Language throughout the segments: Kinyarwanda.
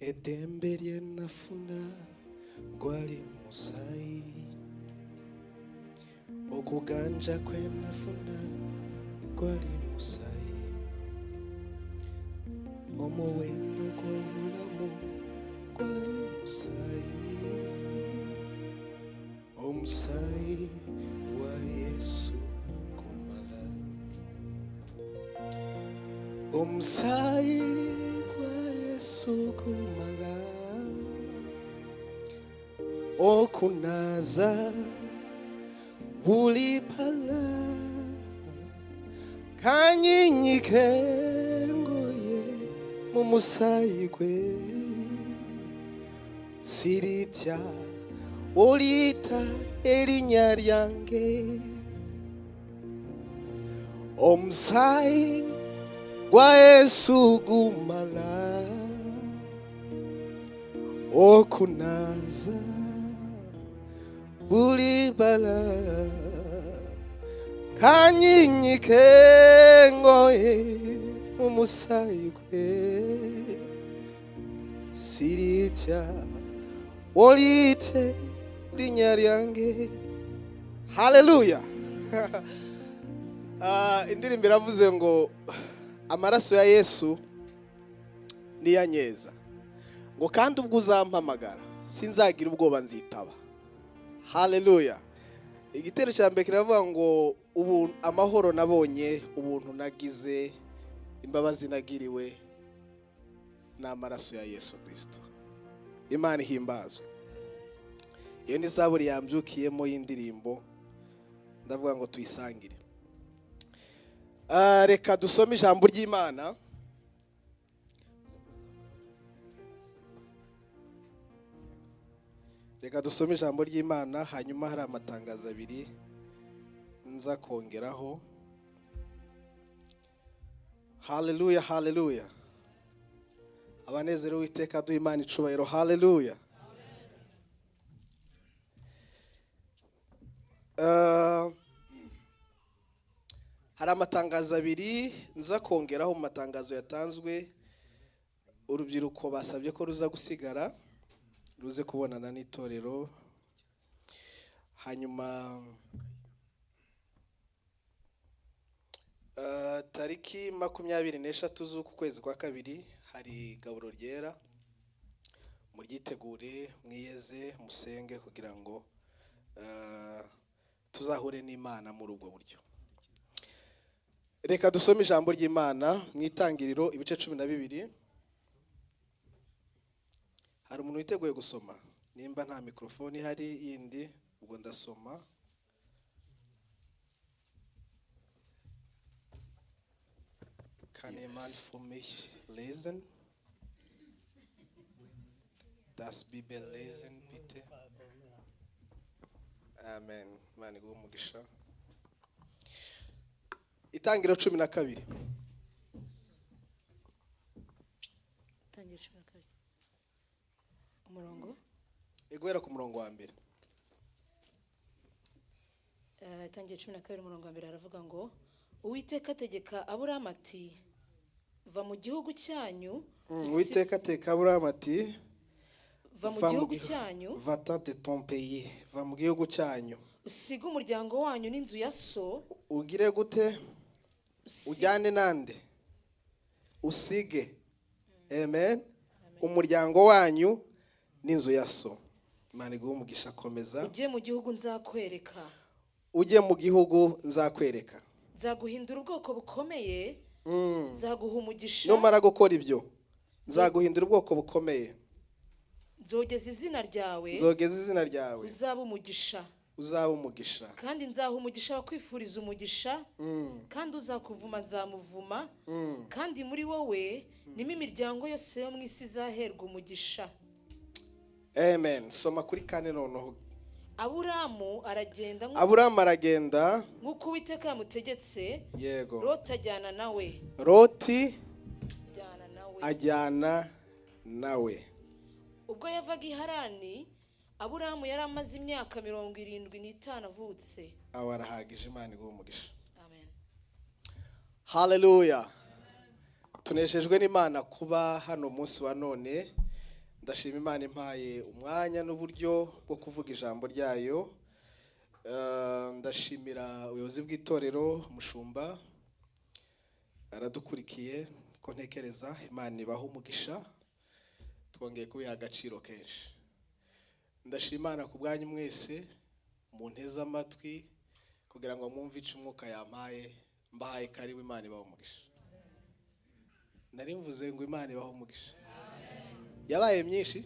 edemberie nafuna gwali musai okuganja kwe nafuna gwali musai omuwendo gw'obulamu gwali musai omusai wa Yesu kumala omusai wa Yesu kumala okunaza ulipala kanyinyike ngoye mumusayi gwe siritya olita erinnya lyange omusayi gwa Yesu gumala okunaza buli bala kanyinyike ngoye mumusayi gwe siritya olite erinnya lyange. Haleluya. Indirimbo iravuze ngo amaraso ya Yesu niyanyeza ngo kandi ubwo uzampamagara sinzagira ubwoba nzitaba. Haleluya. Igitero cya mbere kiravuga ngo ubu amahoro nabonye, ubuntu nagize, imbabazi nagiriwe n'amaraso ya Yesu Kristo. Imana ihimbazwe. Iyo ni zaburi yambyukiyemo y'indirimbo, ndavuga ngo tuyisangire. Reka dusome ijambo ry'Imana. Reka dusome ijambo ry'Imana, hanyuma hari amatangazo abiri nza kongeraho. Haleluya, haleluya. Abanezero w'Iteka duha Imana icubahiro. Haleluya. Hari amatangazo abiri nza kongeraho mu matangazo yatanzwe. Urubyiruko basabye ko ruza gusigara ruze kubonana n'itorero. Hanyuma tariki 23 z'uku kwezi kwa kabiri hari gaburo ryera. Muryitegure, mwiyeze, musenge kugira ngo tuzahure n'Imana muri ubwo buryo. Reka dusome ijambo ry'Imana mu Itangiriro ibice 12. Hari umuntu witeguye gusoma? Nimba nta mikrofoni hari yindi ubwo ndasoma. Kann jemand für mich lesen? Das Bibel lesen bitte. Amen. Mani guha umugisha. Itangiriro 12. Itangiriro 12. Umurongo? Guhera ku murongo wa mbere. Itangiriro 12 umurongo wa mbere aravuga ngo Uwiteka ategeka Aburahamu ati va mu gihugu cyanyu. Uwiteka ategeka Aburahamu ati va mu gihugu cyanyu. Va-t'en de ton pays. Va mu gihugu cyanyu. Usiga umuryango wanyu n'inzu ya so. Ugire gute? Ujyane nande? Usige. Amen. Umuryango wanyu n'inzu ya so. Imana iguhe umugisha. Komeza. Ujye mu gihugu nzakwereka. Ujye mu gihugu nzakwereka. Nzaguhindura ubwoko bukomeye. Nzaguha umugisha. Numara gukora ibyo nzaguhindura ubwoko bukomeye. Nzogeza izina ryawe. Nzogeza izina ryawe. Uzaba umugisha. Uzaba umugisha. Kandi nzaha umugisha wakwifuriza umugisha. Kandi uzakuvuma nzamuvuma. Kandi muri wowe nimo imiryango yose yo mu isi izaherwa umugisha. Amen. Soma kuri 4 noneho. Aburahamu aragenda nk'uko Uwiteka yamutegetse. Yego. Loti ajyana nawe. Loti ajyana nawe. Ubwo yavaga i Harani, Aburahamu yari amaze imyaka 75 avutse. Awarahagije. Imana iguhe umugisha. Amen. Haleluya. Tunejejwe n'Imana kuba hano umunsi wa none. ndashima Imana impaye umwanya n'uburyo bwo kuvuga ijambo ryayo. Ndashimira ubuyobozi bw'itorero, umushumba aradukurikiye ko ntekereza. Imana ibaha umugisha, twongeye kubiha agaciro kenshi. Ndashima Imana ku bwanyu mwese munteze amatwi kugira ngo mwumve ico umwuka yampaye. Mbahaye karibu, Imana ibaha umugisha. Nari mvuze ngo Imana ibaha umugisha. Yabaye myinshi.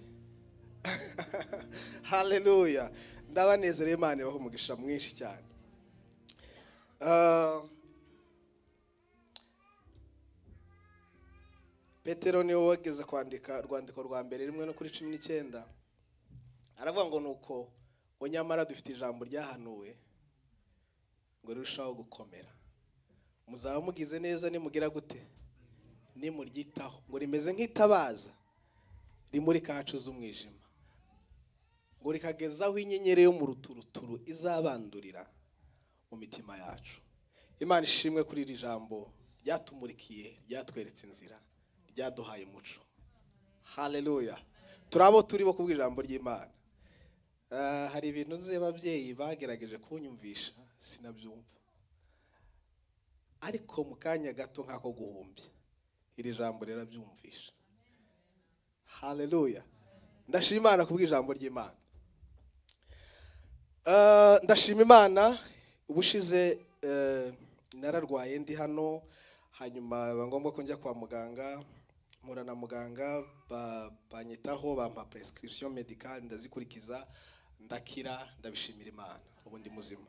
Hallelujah. Ndabanezerewe, Imana ibaha umugisha mwinshi cyane. Petero niwe wageze kwandika urwandiko rwa mbere 1:19. Aravuga ngo nuko ngo nyamara dufite ijambo ryahanuwe ngo rirushaho gukomera. Muzaba mugize neza nimugira gute? Nimuryitaho ngo rimeze nk'itabaza rimurika hacuza umwijima, ngo rikagezaho inyenyeri yo mu ruturuturu izabandurira mu mitima yacu. Imana ishimwe kuri iri jambo ryatumurikiye, ryatweretse inzira, ryaduhaye umuco. Hallelujah. Turabo turi bo kubwira ijambo ry'Imana. Hari ibintu nze ababyeyi bagerageje kunyumvisha sinabyumva, ariko mu kanya gato nkako guhumbya iri jambo rirabyumvisha. Hallelujah. Ndashima Imana kubwira ijambo ry'Imana. Ndashima Imana. Ubushize nararwaye ndi hano, hanyuma bangomba ko njya kwa muganga, mpura na muganga banyitaho, bampa prescription médicale ndazikurikiza, ndakira, ndabishimira Imana. Ubu ndi muzima.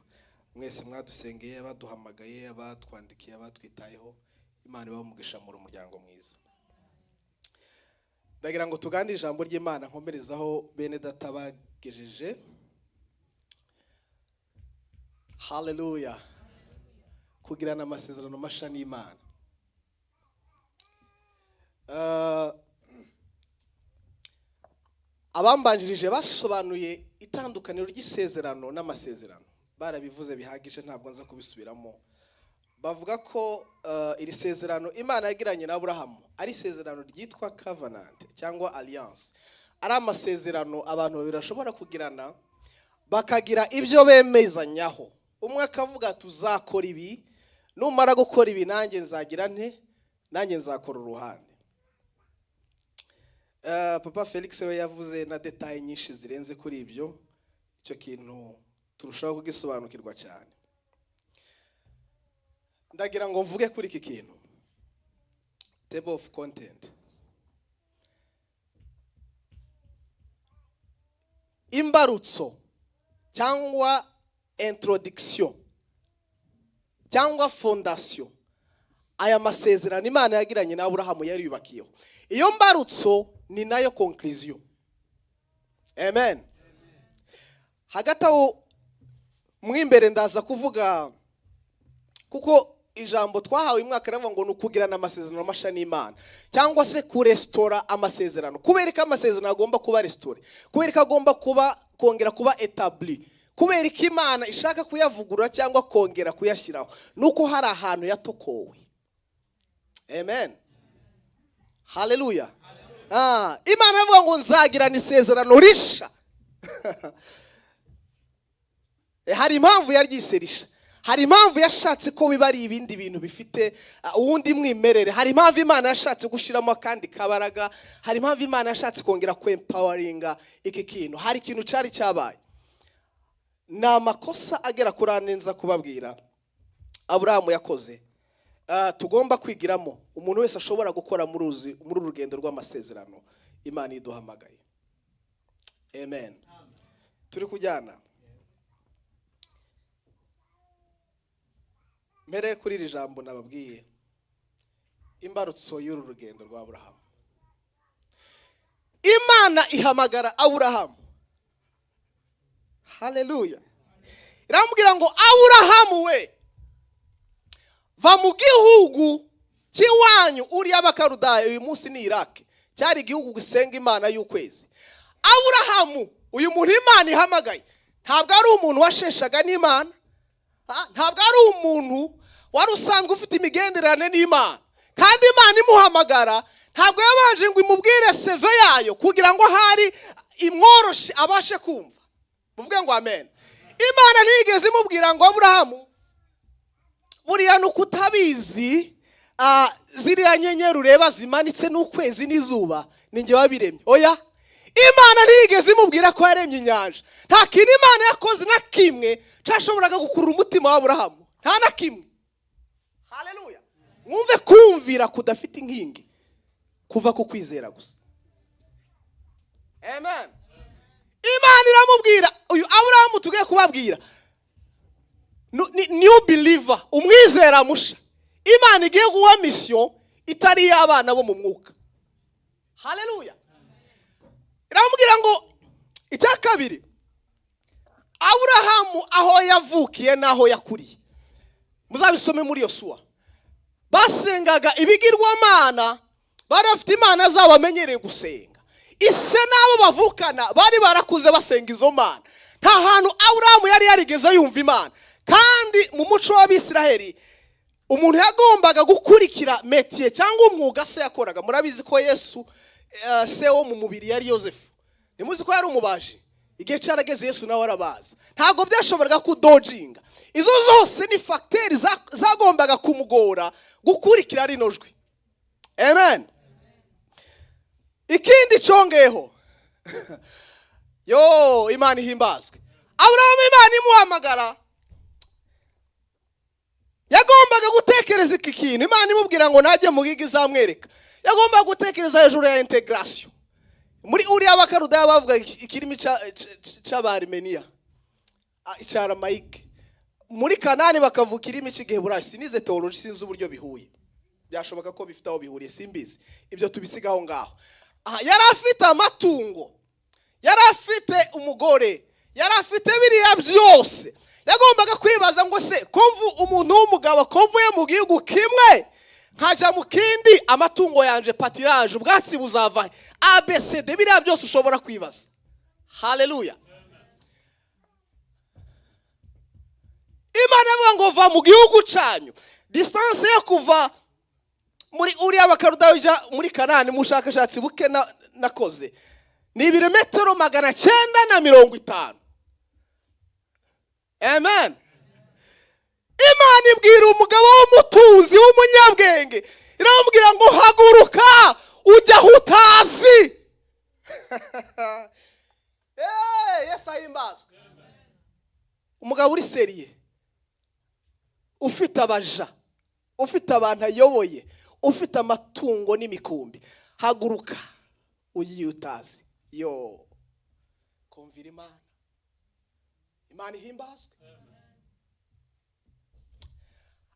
Mwese mwadusengeye, abaduhamagaye, abatwandikiye, abatwitayeho, Imana ibahe umugisha mu muryango mwiza. Ndagira ngo tuganire ijambo ry'Imana, nkomerezaho bene data bagejeje. Hallelujah. Kugirana amasezerano masha n'Imana. Abambanjirije basobanuye itandukaniro ry'isezerano n'amasezerano. Barabivuze bihagije, ntabwo nza kubisubiramo. Bavuga ko iri sezerano Imana yagiranye na Abrahamu ari isezerano ryitwa covenant cyangwa alliance. Ari amasezerano abantu babiri bashobora kugirana bakagira ibyo bemezanyaho. Umwe akavuga tuzakora ibi, numara gukora ibi nanjye nzagira nte, nanjye nzakora uruhande. Papa Felix we yavuze na detail nyinshi zirenze kuri ibyo. Icyo kintu turushaho kugisobanukirwa cyane. Ndagira ngo mvuge kuri iki kintu. Table of content. Imbarutso cyangwa introduction cyangwa fondation, aya masezerano Imana yagiranye na Abrahamu yari yubakiyeho. Iyo mbarutso ni nayo conclusion. Amen. Hagati aho mwimbere ndaza kuvuga kuko ijambo twahawe imwaka ravuga ngo nukugirana amasezerano masha n'Imana cyangwa se kurestora amasezerano. Kubereka amasezerano agomba kuba restore, kubereka agomba kuba kongera kuba établi, kubereka Imana ishaka kuyavugurura cyangwa kongera kuyashyiraho nuko hari ahantu yatokowe. Amen. Hallelujah. Imana avuga ngo nzagirana isezerano risha. Hari impamvu yaryiserisha. Hari impamvu yashatse ko biba ari ibindi bintu bifite uwundi mwimerere. Hari impamvu Imana yashatse gushiramo kandi kabaraga. Hari impamvu Imana yashatse kongera ku empoweringa iki kintu. Hari ikintu cyari cyabaye. Na makosa agera kuri anenza kubabwira Abrahamu yakoze. Tugomba kwigiramo. Umuntu wese ashobora gukora muri urugendo rw'amasezerano Imana iduhamagaye. Amen. Turi kujyana. Mere kuri iri jambo nababwiye. Imbarutso y'uru rugendo rwa Abrahamu. Imana ihamagara Abrahamu. Hallelujah. Iramubwira ngo Abrahamu we, va mu gihugu cy'iwanyu uri y'Abakarudayo, uyu munsi ni Iraq. Cyari igihugu gusenga Imana y'ukwezi. Abrahamu, uyu muntu Imana ihamagaye, ntabwo ari umuntu washeshaga n'Imana. Ntabwo ari umuntu wari usanzwe ufite imigenderane n'Imana. Kandi Imana imuhamagara ntabwo yabanje ngo imubwire seve yayo kugira ngo hari imworoshe abashe kumva. Muvuge ngo amen. Imana ntiyigeze imubwira ngo Aburahamu, buriya nuko utabizi ziriya nyenyeri ureba zimanitse n'ukwezi n'izuba ninjye wabiremye. Oya, Imana ntiyigeze imubwira ko yaremye inyanja. Nta kintu Imana yakoze na kimwe cyashoboraga gukurura umutima wa Aburahamu, nta na kimwe. Haleluya. Mwumve kumvira kudafite inkingi kuva ku kwizera gusa. Amen. Imana iramubwira, uyu Aburahamu tugiye kubabwira, new believer, umwizera musha. Imana igiye guha mission itari y'abana bo mu mwuka. Haleluya. Iramubwira ngo icya kabiri, Aburahamu aho yavukiye naho yakuriye, muzabisome muri Yosuwa, basengaga ibigirwamana, bari bafite imana zabo bamenyereye gusenga. Ise nabo bavukana bari barakuze basenga izo mana. Nta hantu Aburahamu yari yarigeze yumva Imana. Kandi mu muco w'Abisiraheli umuntu yagombaga gukurikira metiye cyangwa umwuga se yakoraga. Murabizi ko Yesu se wo mu mubiri yari Yosefu. Nimuzi ko yari umubaji. Igihe cyarageze Yesu nawe arabaza. Ntabwo byashoboraga kudojinga. Izo zose ni facteurs zagombaga kumugora gukurikira rino jwi. Amen. Ikindi cyongeho, yo Imana ihimbazwe. Aburahamu Imana imuhamagara, yagombaga gutekereza iki kintu. Imana imubwira ngo najye mu giga izamwereka. Yagombaga gutekereza hejuru ya integration. Muri uriya bakarudaya bavuga ikirimi c'Abarmenia, ic'Aramayike. Muri Kanani bakavuga ikirimi c'Igiheburayi. Sinize theology, sinzi uburyo bihuye. Byashoboka ko bifite aho bihuriye, simbizi. Ibyo tubisigaho ngaho. Yari afite amatungo, yari afite umugore, yari afite biriya byose. Yagombaga kwibaza ngo se komvu umuntu w'umugabo komvuye mu gihugu kimwe nkaja mu kindi, amatungo yanje patiraje, ubwatsi buzava ABCD, biriya byose ushobora kwibaza. Haleluya. Imana avuga ngo va mu gihugu cyanyu. Distance yo kuva muri uriya bakarudayo ija muri Kanani mu bushakashatsi buke nakoze ni ibirometero 950. Amen. Imana ibwira umugabo w'umutunzi w'umunyabwenge, iramubwira ngo haguruka ujya hutazi. Yes, ahimbazwe. Umugabo uri seriye, ufite abaja, ufite abantu ayoboye, ufite amatungo n'imikumbi, haguruka ugiye utazi. Yo, kumvira Imana. Imana ihimbazwe.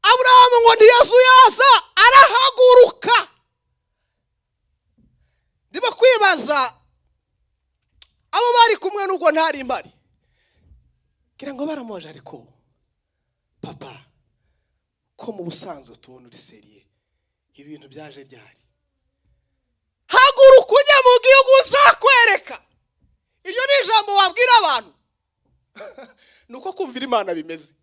Aburahamu ngo ntiyazuyaza, arahaguruka. Ndimo kwibaza abo bari kumwe n'ubwo ntari impari, kira ngo baramoje, ariko papa ko mu busanzwe tubona uri seriye, ibintu byaje ryari? Haguruka ujya mu gihugu uzakwereka. Iryo ni ijambo wabwira abantu. Nuko kumvira Imana bimeze.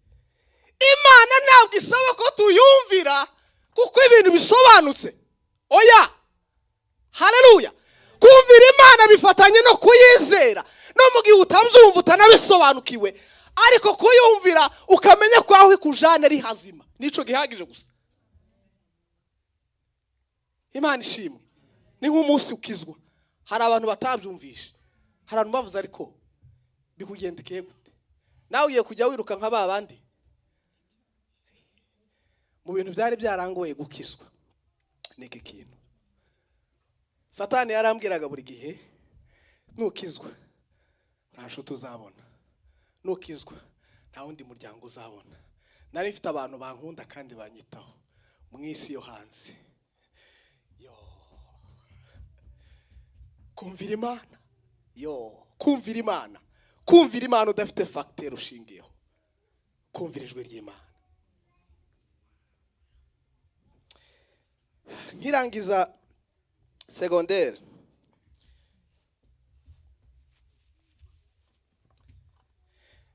Imana ntabwo isaba ko tuyumvira kuko ibintu bisobanutse. Oya. Haleluya. Kumvira Imana bifatanye no kuyizera. No mu gihe utabyumva utanabisobanukiwe, ariko kuyumvira ukamenya ko aho ikujana ari hazima, nico gihagije gusa. Imana ishimwe. Ni nk'umunsi ukizwa, hari abantu batabyumvisha, hari abantu bavuze ariko bikugendekeye gute? Nawe ugiye kujya wiruka nka babandi mu bintu byari byarangoye gukizwa. Niki kintu Satani yarambwiraga buri gihe, nukizwa nta nshuti uzabona, nukizwa nta wundi muryango uzabona. Nari mfite abantu bankunda kandi banyitaho mu isi yo hanze. Yo, kumvira Imana. Yo, kumvira Imana. Kumvira Imana udafite facteur ushingiyeho. Kumvira ijwi ry'Imana. Nkirangiza secondaire,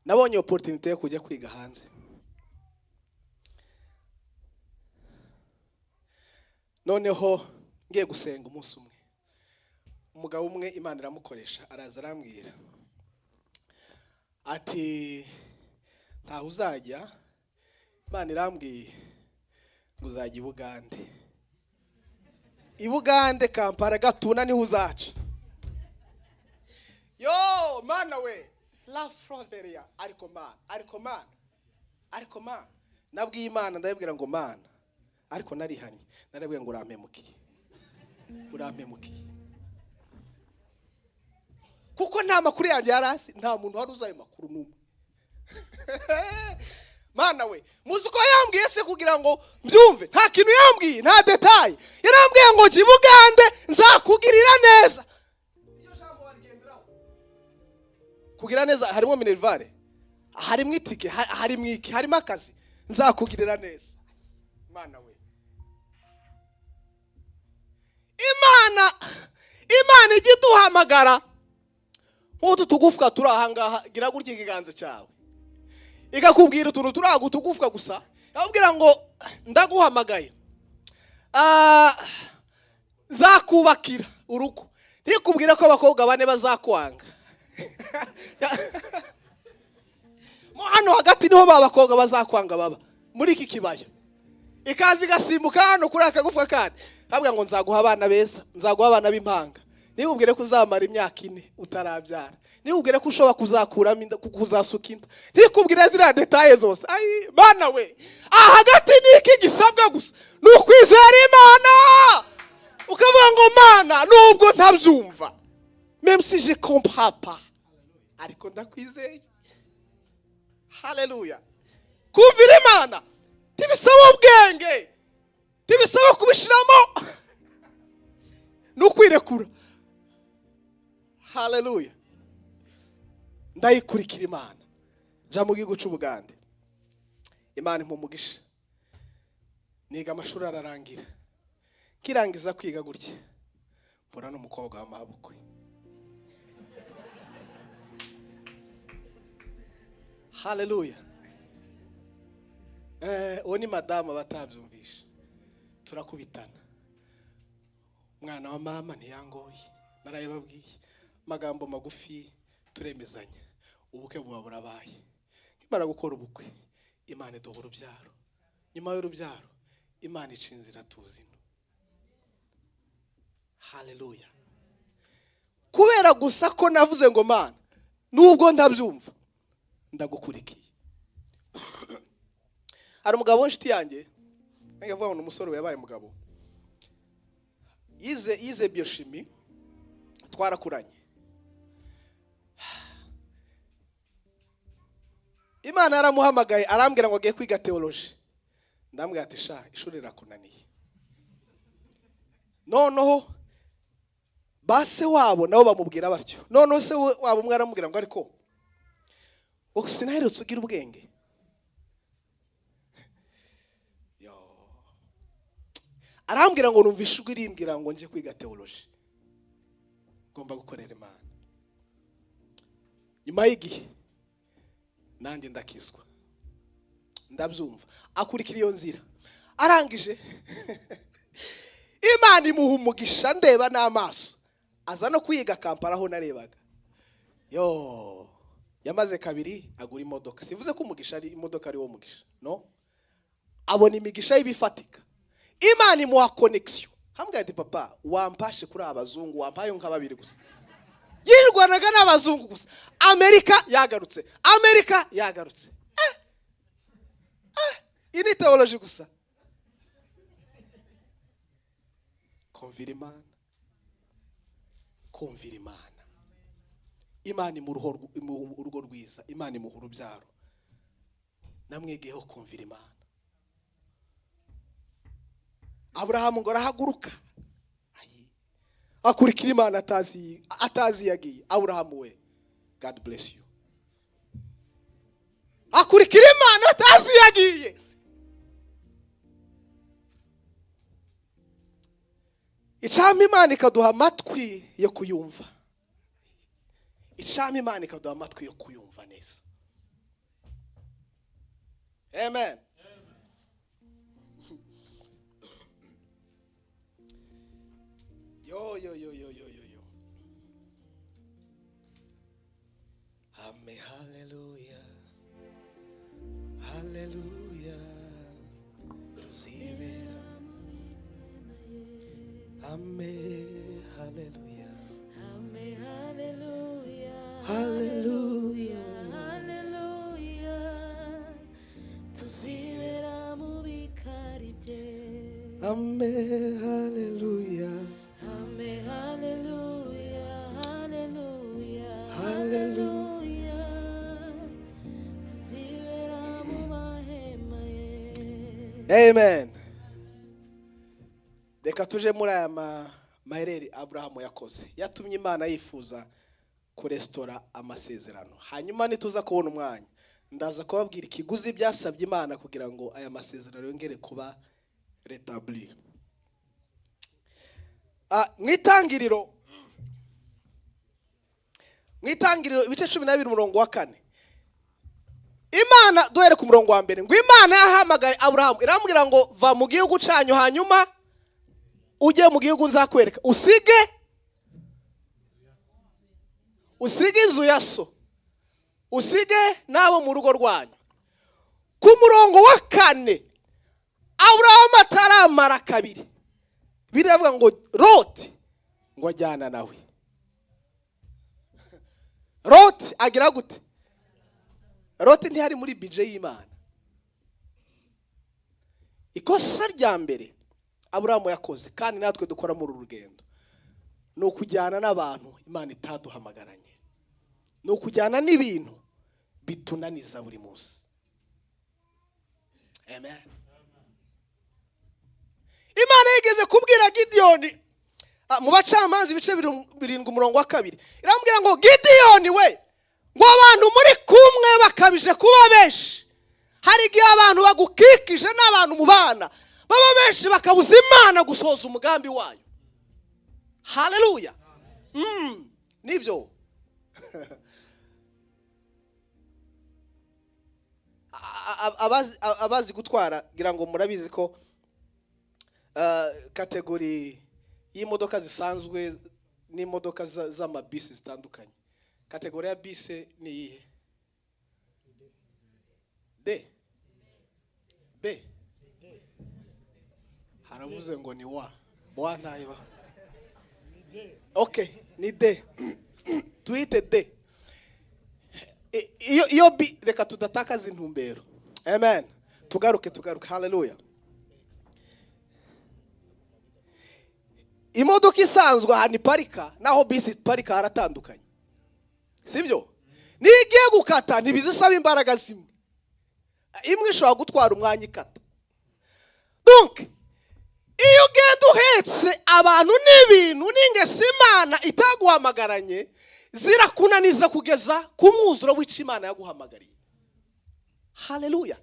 nabonye opportunity yo kujya kwiga hanze. Noneho ngiye gusenga umunsi umwe, umugabo umwe Imana iramukoresha, araza arambwira ati ntaho uzajya, Imana irambwiye ngo uzajya i Bugande. I Bugande, Kampala, Gatuna niho uzaca. Yo mana we, la froveria, ariko mana nabwiye Imana, ndabibwira ngo Mana, ariko narihanye, narabwiye ngo urampemukiye kuko nta makuru yanjye yarasi, nta muntu wari uzaye makuru numwe. Mana we, muzi ko yambwiye se kugira ngo mbyumve, nta kintu yambwiye, nta detail. Yarambwiye ngo jya i Bugande nzakugirira neza. Iyo jambo warigenderaho. Kugira neza harimo minervare, harimo itike, harimo iki, harimo akazi, nzakugirira neza. Mana we, Imana ijya iduhamagara nk'utu tugufwa turi aha ngaha, gira gutya ikiganza cyawe ikakubwira utuntu turi aho tugufwa gusa, yakubwira ngo ndaguhamagaye, nzakubakira urugo. Ntikubwira ko abakobwa bane bazakwanga. Mo hano hagati niho babakobwa bazakwanga baba muri iki kibaya. Ikazi gasimbuka hano kuri akagufwa kandi abwira ngo nzaguha abana beza, nzaguha abana b'impanga. Ntikubwire ko uzamara imyaka 4 utarabyara. Ntikubwire ko ushobora kuzakuramo inda, kuzasuka inda. Ntikubwire ziriya detaye zose. Ai Mana we, hagati ni iki gisabwa gusa, ni ukwizera Imana. Ukavuga ngo Mana, nubwo ntabyumva, même si je comprends pas, ariko ndakwizeye. Haleluya. Kumvira Imana tibisaba ubwenge, tibisaba kubishiramo, nukwirekura. Haleluya. Ndayikurikira Imana, nja mu gihugu cy'u Bugande. Imana impumugisha, niga amashuri ararangira. Kirangiza kwiga gutya, mbona n'umukobwa w'amabukwe. Haleluya. Uwo ni madamu batabyumvisha, turakubitana. Mwana wa mama ntiyangoye, narayibabwiye, magambo magufi turemezanya, ubukwe buba burabaye. Nimara gukora ubukwe, Imana iduha urubyaro. Nyuma y'urubyaro, Imana ica inzira tuzino. Haleluya. Kubera gusa ko navuze ngo Mana, nubwo ntabyumva, ndagukurikiye. Hari umugabo w'inshuti yanjye, ngavuga ngo umusore yabaye umugabo, yize biochimie, twarakuranye. Imana yaramuhamagaye, arambwira ngo agiye kwiga theology. Ndambwira ati sha, ishuri rirakunaniye. Noneho base wabo nabo bamubwira batyo. Noneho se wabo umwe aramubwira ngo ariko sinaherutse ugira ubwenge. Arambwira ngo numva ijwi rimbwira ngo nje kwiga theology, ngomba gukorera Imana. Nyuma y'igihe nanjye ndakizwa, ndabyumva, akurikira iyo nzira. Arangije Imana imuha umugisha, ndeba n'amaso, aza no kwiga Kampala aho narebaga. Yamaze 2 agura imodoka. Sivuze ko umugisha ari imodoka ari wo mugisha, no, abona imigisha y'ibifatika. Imana imuha connection. Hambwa ati papa, wampashe kuri abazungu, wampaye nka 2 gusa. Yirwanaga n'abazungu gusa. Amerika yagarutse. Ini theology gusa. Kumvira Imana. Imana imuruho urugo rwiza, Imana imuha urubyaro. Namwegeyeho kumvira Imana. Abrahamu ngo arahaguruka, akurikira Imana atazi yagiye. Abrahamu we, God bless you. Akurikira Imana atazi yagiye. Icama Imana ikaduha amatwi yo kuyumva. Icama Imana ikaduha amatwi yo kuyumva neza. Amen. Yo. Amen. Hallelujah. Hallelujah. Tuzibera. Amen. Hallelujah. Amen. Hallelujah. Hallelujah. Hallelujah. Tuzibera mu bikari bye. Amen. Hallelujah. Amen. Hallelujah. Hallelujah. Hallelujah. Tuzibera mu mahema ye. Amen. Reka tuje muri aya maherere Aburahamu yakoze. Yatumye Imana yifuza kurestora amasezerano. Hanyuma nituza kubona umwanya, ndaza kubabwira ikiguzi byasabye Imana kugira ngo aya masezerano yongere kuba rétabli. Mwitangiriro ibice 12 umurongo wa 4. Imana duhere ku murongo wa mbere ngo Imana yahamagaye Aburahamu iramubwira ngo va mu gihugu cyanyu hanyuma ujye mu gihugu nzakwereka, usige inzu ya so, usige nabo mu rugo rwanyu. Ku murongo wa 4 Aburahamu ataramara kabiri biravuga ngo Loti ngo ajyana nawe. Loti agira gute? Loti ntihari muri budget y'Imana. Ikosa rya mbere Aburahamu yakoze kandi natwe dukora muri urugendo ni ukujyana n'abantu Imana itaduhamagaranye, ni ukujyana n'ibintu bitunaniza buri munsi. Amen. Imana yigeze kubwira Gideyoni mu Bacamanza ibice 7 umurongo wa 2 iramubwira ngo Gideyoni we, ngo abantu muri kumwe bakabije kuba benshi, hari igihe abantu bagukikije n'abantu mu bana baba benshi bakabuza Imana gusohoza umugambi wayo. Hallelujah. Nibyo. Abazi gutwara gira ngo murabizi ko kategori y'imodoka zisanzwe n'imodoka z'amabisi zitandukanye. Kategori ya bisi ni iyihe? B. Haravuze ngo ni wa ntayiba. Okay, ni D. Tuite D. Iyo B reka tudatakaza intumbero. Amen. Tugaruke. Hallelujah. Imodoka isanzwe ahantu iparika naho bisi iparika haratandukanye. Sibyo? Nigiye gukata ntibizisaba imbaraga zimwe. Imwe ishobora gutwara umwanya ikata. Donc iyo ugenda uhetse abantu n'ibintu n'ingeso Imana itaguhamagaranye zirakunaniza kugeza ku mwuzuro w'icyo Imana yaguhamagariye. Hallelujah.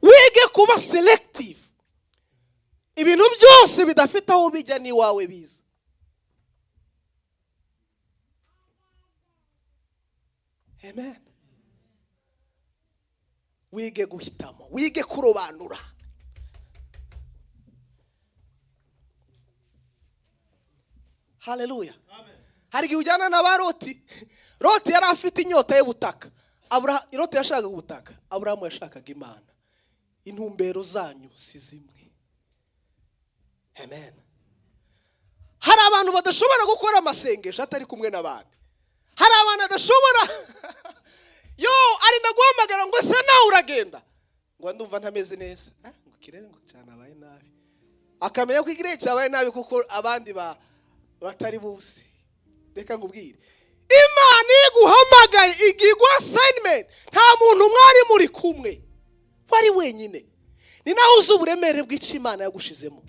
Wige kuba selective. Ibintu byose bidafite aho bijya ni wawe biza. Amen. Wige guhitamo, wige kurobanura. Hallelujah. Amen. Hari igihe ujyana na ba Loti. Loti yari afite inyota y'ubutaka. Loti yashakaga ubutaka. Aburahamu yashakaga Imana. Intumbero zanyu si zimwe. Amen. Hari abantu badashobora gukora amasengesho atari kumwe n'abandi. Hari abantu badashobora ari naguhamagara ngo se nawe uragenda. Ngo ndumva ntameze neza. Ngo kirere ngo cyane abaye nabi. Akamenya ko igire cyabaye nabi kuko abandi batari buzi. Reka ngubwire. Imana iguhamagaye igigwa assignment. Nta muntu mwari muri kumwe. Wari wenyine. Ni nawe uzi uburemere bw'icyo Imana yagushizemo.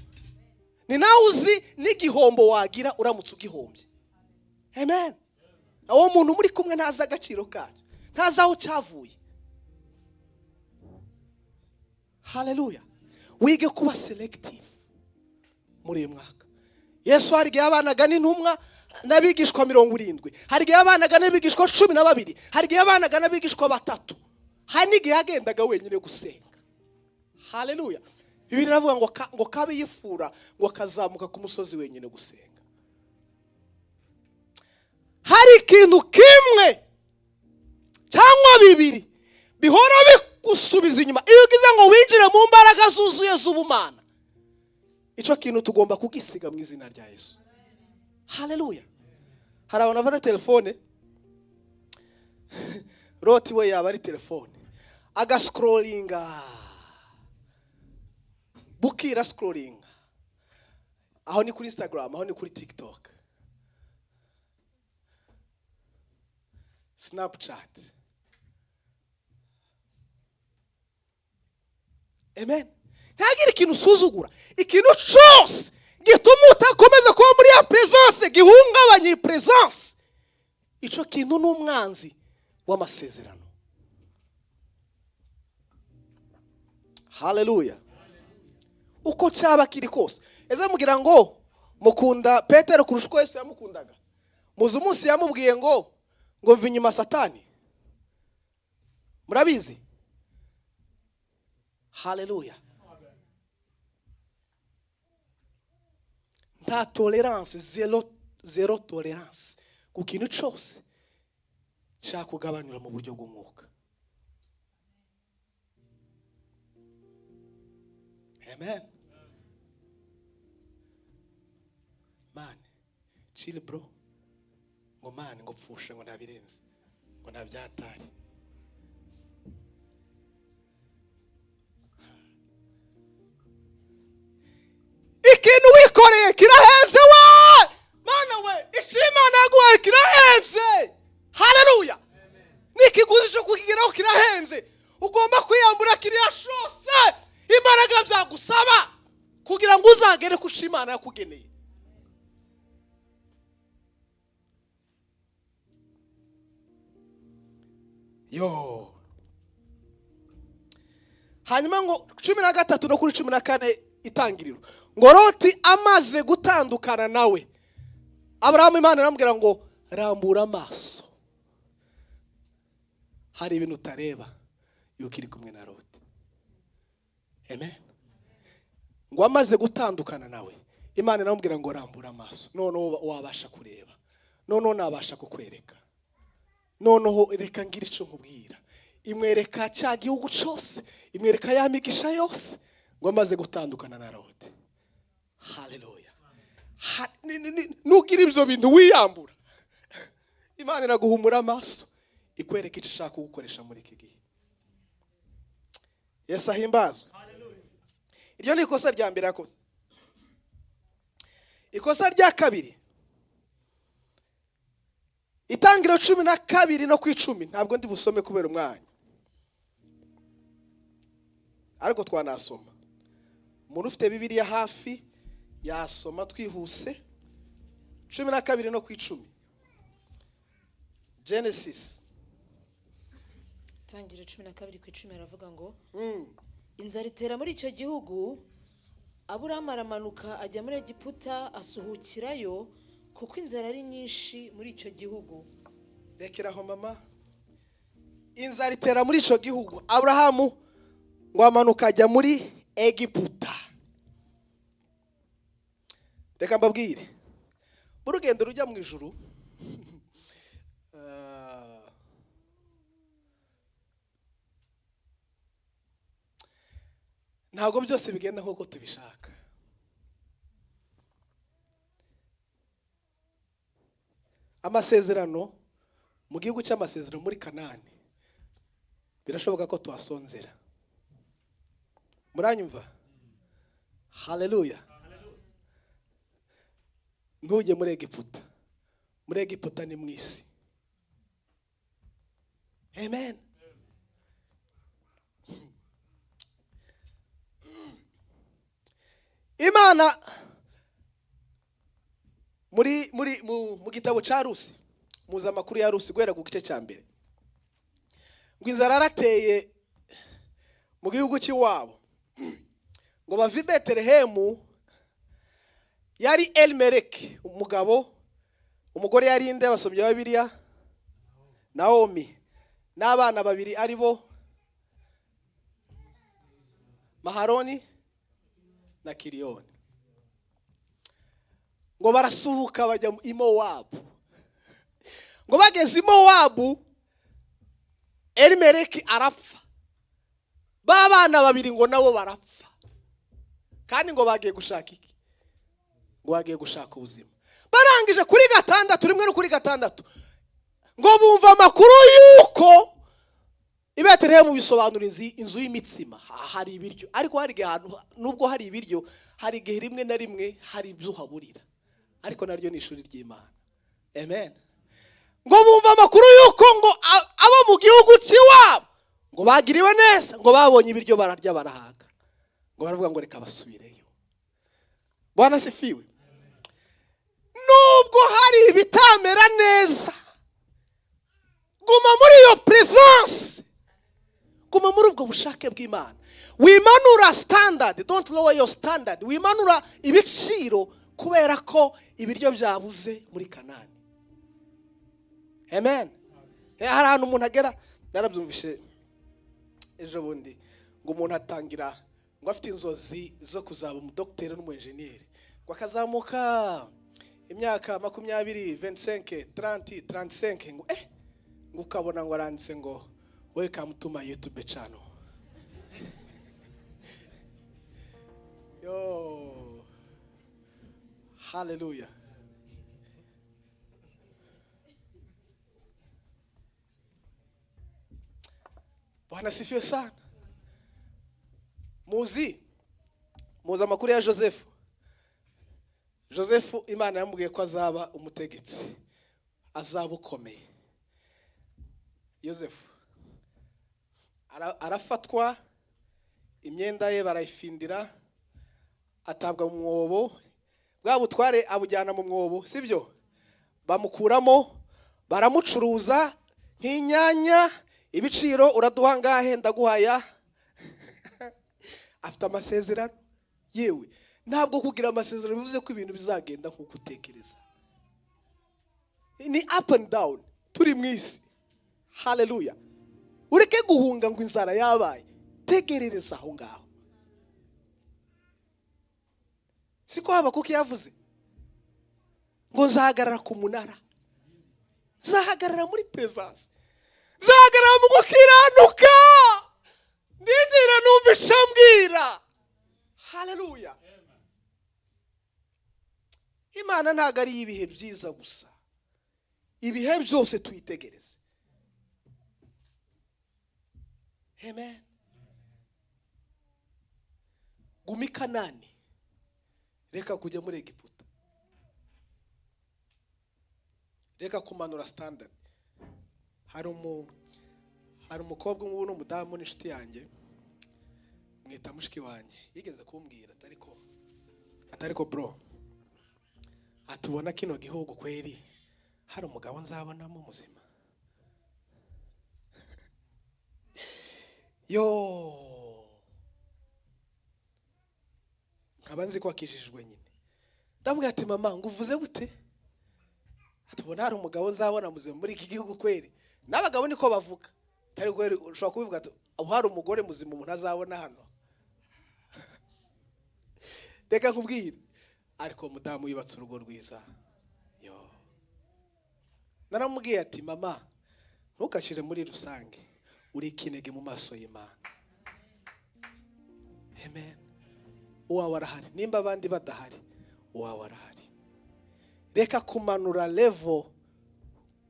Ni nawe uzi n'igihombo wagira uramutse ugihombye. Amen. Aho muntu muri kumwe ntaza agaciro kacu. Ntaza aho cyavuye. Hallelujah. Wige kuba selective muri uyu mwaka. Yesu hari igihe abanaga n'intumwa n'abigishwa 70. Hari igihe abanaga n'abigishwa 12. Hari igihe abanaga n'abigishwa 3. Hari n'igihe yagendaga wenyine gusenga. Hallelujah. Bibiliya iravuga ngo kabe yifura ngo akazamuka ku musozi wenyine gusenga. hari ikintu kimwe cyangwa bibiri bihora bigusubiza inyuma iyo ugize ngo winjire mu mbaraga zuzuye z'ubumana. Icyo kintu tugomba kugisiga mu izina rya Yesu. Haleluya. Hari abantu bafata telefone, roti we yaba ari telefone, agascrollinga, bukira scrollinga, aho ni kuri Instagram, aho ni kuri TikTok, Snapchat. Amen. Ntagire ikintu usuzugura, ikintu cyose gituma utakomeza kuba muri ya presence, gihungabanya iyi presence, icyo kintu ni umwanzi w'amasezerano. Haleluya. Uko cyaba kiri kose. Eze mugira ngo mukunda Petero kurusha uko Yesu yamukundaga. Muzi umunsi yamubwiye ngo mva inyuma Satani. Murabizi? Haleluya. Nta tolerance, zero tolerance ku kintu cyose nshaka kugabanyura mu buryo bw'umwuka. Amen. Man, chill bro. Ngo man, ngo pfushe ngo nabirenze. Ngo nabyatari. Ikintu wikoreye kirahenze we. Mana we, ishimana yaguhaye kirahenze. Haleluya. Nikiguzi cyo kukigeraho kirahenze. Ugomba kwiyambura kiriya shose. Imbaraga byagusaba kugira ngo uzagere ku Imana yakugeneye. Yo. Hanyuma ngo 13 no kuri 14 itangiriro. Ngo Loti amaze gutandukana nawe, Abrahamu Imana aramubwira ngo rambura amaso. Hari ibintu utareba yuko iri kumwe na Loti. Amen. Ngo amaze gutandukana nawe, Imana iramubwira ngo rambura amaso. None wabasha kureba. None nabasha kukwereka. Noneho reka ngira icyo nkubwira. Imwereka cya gihugu cyose, imwereka ya migisha yose. Ngo amaze gutandukana na Loti. Haleluya. Nugira ibyo bintu wiyambura, Imana iraguhumura amaso, ikwereka icyo ishaka gukoresha muri iki gihe. Yesu ahimbazwe. Iryo ni ikosa rya mbere yakoze. Ikosa rya kabiri, itangiriro 12 no ku 10, ntabwo ndi busome kubera umwanya, ariko twanasoma. Umuntu ufite Bibiliya hafi yasoma twihuse. 12 no ku 10. Genesis. Itangiriro 12 ku 10 aravuga ngo inzara itera muri icyo gihugu, Aburahamu aramanuka ajya muri Egiputa asuhukirayo kuko inzara ari nyinshi muri icyo gihugu. Rekeraho mama. Inzara itera muri icyo gihugu, Aburahamu ngo amanuka ajya muri Egiputa. Reka mbabwire, mu rugendo rujya mu ijuru, ntabwo byose bigenda nk'uko tubishaka. Amasezerano, mu gihugu cy'amasezerano muri Kanani, birashoboka ko tuhasonzera. Muranyumva? Haleluya. Ntujye muri Egiputa. Muri Egiputa ni mu isi. Amen. Imana mu gitabo cya Rusi, muza amakuru ya Rusi guhera ku gice cya mbere, ngo inzara yarateye mu gihugu cy'iwabo, ngo bava i Betelehemu. Yari Elimeleki umugabo, umugore yari inde basomye wa Bibiliya, Naomi, n'abana babiri ari bo Maharoni na Kiriyoni. Ngo barasuhuka bajya i Mowabu. ngo bageze i Mowabu Elimeleki arapfa, ba bana babiri ngo nabo barapfa, kandi ngo bagiye gushaka iki? Ngo bagiye gushaka ubuzima. Barangije kuri gatandatu, rimwe no kuri gatandatu, ngo bumva amakuru yuko i Betelehemu bisobanura inzu y'imitsima, hari ibiryo. Ariko hari igihe ahantu nubwo hari ibiryo, hari igihe rimwe na rimwe hari ibyo uhaburira, ariko naryo ni ishuri ry'Imana. Amen. Ngo bumva amakuru yuko ngo abo mu gihugu cy'iwabo ngo bagiriwe neza, ngo babonye ibiryo bararya barahaga, ngo baravuga ngo reka basubireyo. Bwana sifiwe. Nubwo hari ibitamera neza, guma muri iyo presence, guma muri ubwo bushake bw'Imana. Wimanura standard, don't lower your standard. Wimanura ibiciro kubera ko ibiryo byabuze muri Kanani. Amen. Hari ahantu umuntu agera, narabyumvishe ejo bundi, ngo umuntu atangira ngo afite inzozi zo kuzaba umudokiteri n'umuenjeniyeri, ngo akazamuka imyaka 20, 25, 30, 35, ngo ngo ukabona ngo aranditse ngo welcome to my YouTube channel. Yo, hallelujah. Bwana sifiwe sana. Muzi amakuru ya Joseph. Joseph Imana yamubwiye ko azaba umutegetsi, azaba ukomeye. Joseph arafatwa, imyenda ye barayifindira, atabwa mu mwobo, bwa butware abujyana mu mwobo, sibyo? Bamukuramo, baramucuruza nk'inyanya, ibiciro uraduha ngahe? Ndaguhaya. Afite amasezerano. Yewe ntabwo kugira amasezerano bivuze ko ibintu bizagenda nk'uko utekereza. Ni up and down, turi mu isi. Hallelujah. Ureke guhunga ngo inzara yabaye, tegerereza aho ngaho. Siko haba kuko yavuze ngo nzahagarara ku munara, nzahagarara muri presence, nzahagarara mu gukiranuka, ndindira numvisha mbwira. Hallelujah. Imana ntago ari ibihe byiza gusa, ibihe byose tuyitegereze. Amen. Gumi Kanani, reka kujya muri Egiputa, reka kumanura standard. Hari umukobwa ubu n'umudamu n'inshuti yanjye, mwita mushiki wanjye, yigeze kumbwira atariko bro, atubona kino gihugu kweri hari umugabo nzabonamo muzima. Yo, nkaba nzi ko wakijijwe nyine. Ndamubwira ati mama, ngo uvuze gute? Atubona hari umugabo nzabona muzima muri iki gihugu kweri. N'abagabo niko bavuga. Tari kweri ushobora kubivuga ati hari umugore muzima umuntu azabona hano. Reka nkubwire, ariko mudamu yubatse urugo rwiza. Yo, naramubwiye ati mama, ntukashire muri rusange, uri ikinege mu maso y'Imana. Amen. Uwawe arahari, nimba abandi badahari, uwawe arahari. Reka kumanura level,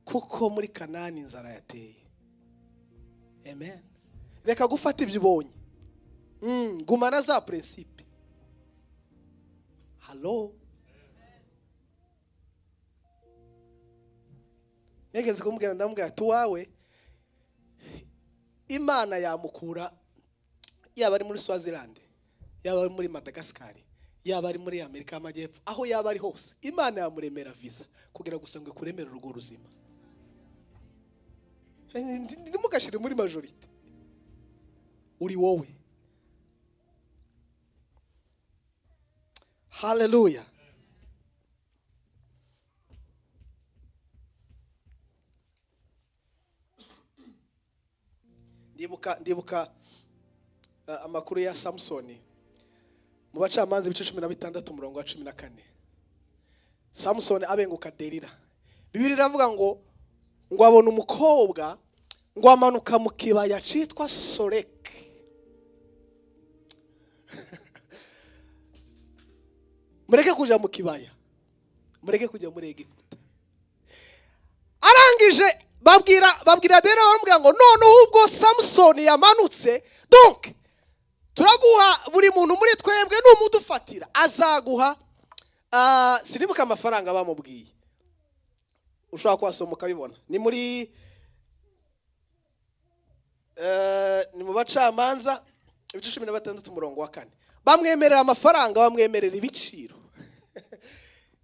kuko muri Kanani inzara yateye. Amen. Reka gufata ibyo ubonye, gumana za principe. Hello. Negeze kumubwira, ndamubwira ati wawe Imana yamukura, yaba ari muri Swaziland, yaba ari muri Madagascar, yaba ari muri Amerika y'Amajyepfo, aho yaba ari hose, Imana yamuremera visa kugira gusa ngo ikuremere urugo ruzima. Ndimugashire muri majority, uri wowe. Hallelujah. Ndibuka amakuru ya Samsoni mu bacamanza ibice 16 umurongo wa 14. Samsoni abenguka Delila. Bibiri iravuga ngo ngo abona umukobwa ngo amanuka mu kibaya cyitwa Soreke. Mureke kujya mu kibaya, mureke kujya muri Egiputa. Arangije babwira Dera, baramubwira ngo noneho ubwo Samusoni yamanutse, donc turaguha buri muntu muri twebwe n'umudufatira azaguha sinibuka amafaranga bamubwiye, ushobora kwasoma ukabibona, ni mu Bacamanza ibice 16 umurongo wa 4. Bamwemerera amafaranga, bamwemerera ibiciro.